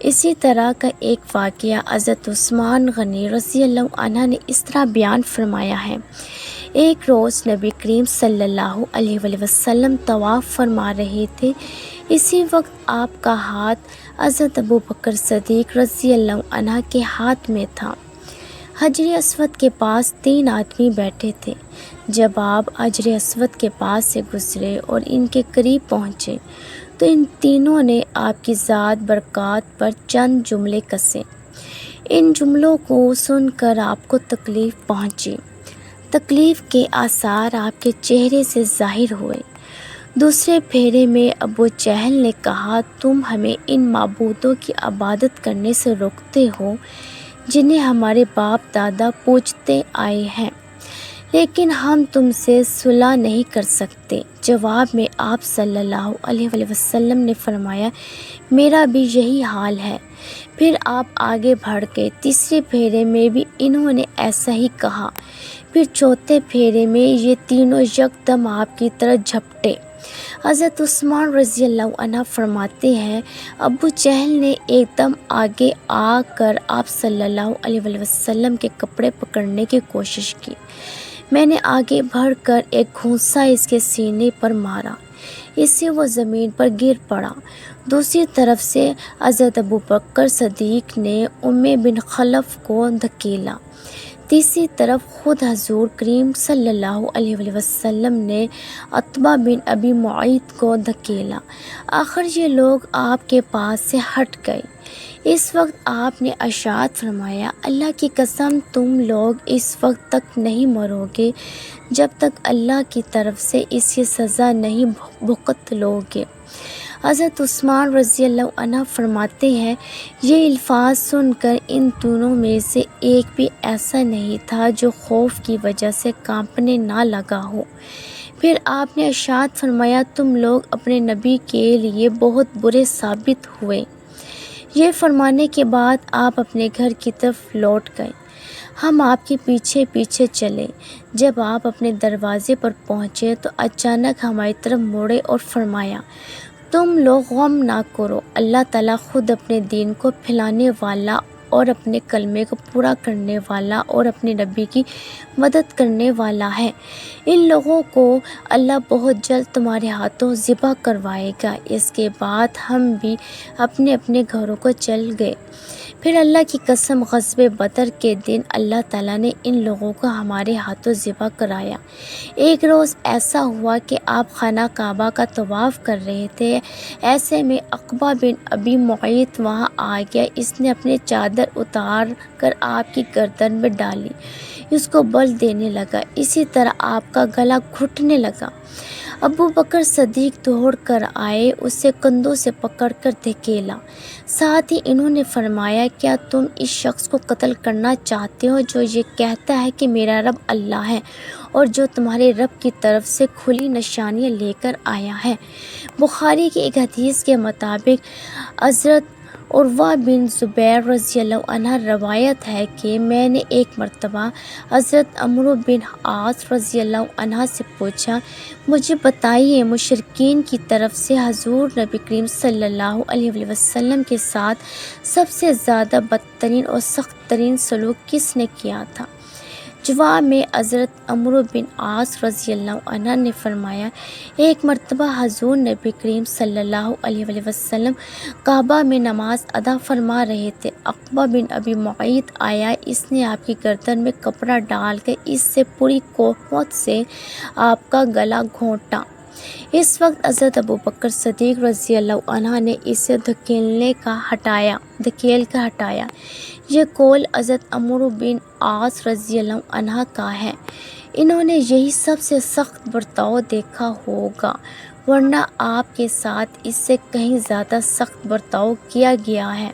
اسی طرح کا ایک واقعہ حضرت عثمان غنی رضی اللہ عنہ نے اس طرح بیان فرمایا ہے۔ ایک روز نبی کریم صلی اللہ علیہ وآلہ وسلم طواف فرما رہے تھے۔ اسی وقت آپ کا ہاتھ حضرت ابوبکر صدیق رضی اللہ عنہ کے ہاتھ میں تھا۔ حجر اسود کے پاس 3 آدمی بیٹھے تھے۔ جب آپ حجر اسود کے پاس سے گزرے اور ان کے قریب پہنچے تو ان تینوں نے آپ کی ذات برکات پر چند جملے کسے۔ ان جملوں کو سن کر آپ کو تکلیف پہنچی۔ تکلیف کے آثار آپ کے چہرے سے ظاہر ہوئے۔ دوسرے پھیرے میں ابو جہل نے کہا، تم ہمیں ان معبودوں کی عبادت کرنے سے روکتے ہو جنہیں ہمارے باپ دادا پوجتے آئے ہیں، لیکن ہم تم سے صلح نہیں کر سکتے۔ جواب میں آپ صلی اللہ علیہ وآلہ وسلم نے فرمایا، میرا بھی یہی حال ہے۔ پھر آپ آگے بڑھ گئے۔ تیسرے پھیرے میں بھی انہوں نے ایسا ہی کہا۔ پھر چوتھے پھیرے میں یہ تینوں یکدم آپ کی طرف جھپٹے۔ حضرت عثمان رضی اللہ عنہ فرماتے ہیں، ابو جہل نے ایک دم آگے آ کر آپ صلی اللہ علیہ وآلہ وسلم کے کپڑے پکڑنے کی کوشش کی۔ میں نے آگے بڑھ کر ایک گھونسا اس کے سینے پر مارا، اس سے وہ زمین پر گر پڑا۔ دوسری طرف سے حضرت ابوبکر صدیق نے امیہ بن خلف کو دھکیلا۔ تیسری طرف خود حضور کریم صلی اللہ علیہ وآلہ وسلم نے عتبہ بن ابی معیط کو دھکیلا۔ آخر یہ لوگ آپ کے پاس سے ہٹ گئے۔ اس وقت آپ نے ارشاد فرمایا، اللہ کی قسم تم لوگ اس وقت تک نہیں مرو گے جب تک اللہ کی طرف سے اس کی سزا نہیں بھگت لو گے۔ حضرت عثمان رضی اللہ عنہ فرماتے ہیں، یہ الفاظ سن کر ان تینوں میں سے ایک بھی ایسا نہیں تھا جو خوف کی وجہ سے کانپنے نہ لگا ہو۔ پھر آپ نے ارشاد فرمایا، تم لوگ اپنے نبی کے لیے بہت برے ثابت ہوئے۔ یہ فرمانے کے بعد آپ اپنے گھر کی طرف لوٹ گئے۔ ہم آپ کے پیچھے پیچھے چلے۔ جب آپ اپنے دروازے پر پہنچے تو اچانک ہماری طرف مڑے اور فرمایا، تم لوگ غم نہ کرو، اللہ تعالیٰ خود اپنے دین کو پھیلانے والا اور اپنے کلمے کو پورا کرنے والا اور اپنے نبی کی مدد کرنے والا ہے۔ ان لوگوں کو اللہ بہت جلد تمہارے ہاتھوں ذبح کروائے گا۔ اس کے بعد ہم بھی اپنے اپنے گھروں کو چل گئے۔ پھر اللہ کی قسم غزوہ بدر کے دن اللہ تعالیٰ نے ان لوگوں کو ہمارے ہاتھوں ذبح کرایا۔ ایک روز ایسا ہوا کہ آپ خانہ کعبہ کا طواف کر رہے تھے۔ ایسے میں عقبہ بن ابی معیط وہاں آ گیا۔ اس نے اپنی چادر اتار کر آپ کی گردن میں ڈالی، اس کو بل دینے لگا۔ اسی طرح آپ کا گلا گھٹنے لگا۔ ابوبکر صدیق دوڑ کر آئے، اسے کندھوں سے پکڑ کر دھکیلا۔ ساتھ ہی انہوں نے فرمایا، کیا تم اس شخص کو قتل کرنا چاہتے ہو جو یہ کہتا ہے کہ میرا رب اللہ ہے اور جو تمہارے رب کی طرف سے کھلی نشانیاں لے کر آیا ہے؟ بخاری کی ایک حدیث کے مطابق حضرت عروہ بن زبیر رضی اللہ عنہ روایت ہے کہ میں نے ایک مرتبہ حضرت عمرو بن عاص رضی اللہ عنہ سے پوچھا، مجھے بتائیے مشرکین کی طرف سے حضور نبی کریم صلی اللہ علیہ وآلہ وسلم کے ساتھ سب سے زیادہ بدترین اور سخت ترین سلوک کس نے کیا تھا؟ جواب میں حضرت عمرو بن عاص رضی اللہ عنہ نے فرمایا، ایک مرتبہ حضور نبی کریم صلی اللہ علیہ وآلہ وسلم کعبہ میں نماز ادا فرما رہے تھے۔ عقبہ بن ابی معیط آیا، اس نے آپ کی گردن میں کپڑا ڈال کر اس سے پوری قوت سے آپ کا گلا گھونٹا۔ اس وقت حضرت ابوبکر صدیق رضی اللہ عنہ نے اسے دھکیل کر ہٹایا۔ یہ قول حضرت عمرو بن عاص رضی اللہ عنہ کا ہے۔ انہوں نے یہی سب سے سخت برتاؤ دیکھا ہوگا، ورنہ آپ کے ساتھ اس سے کہیں زیادہ سخت برتاؤ کیا گیا ہے۔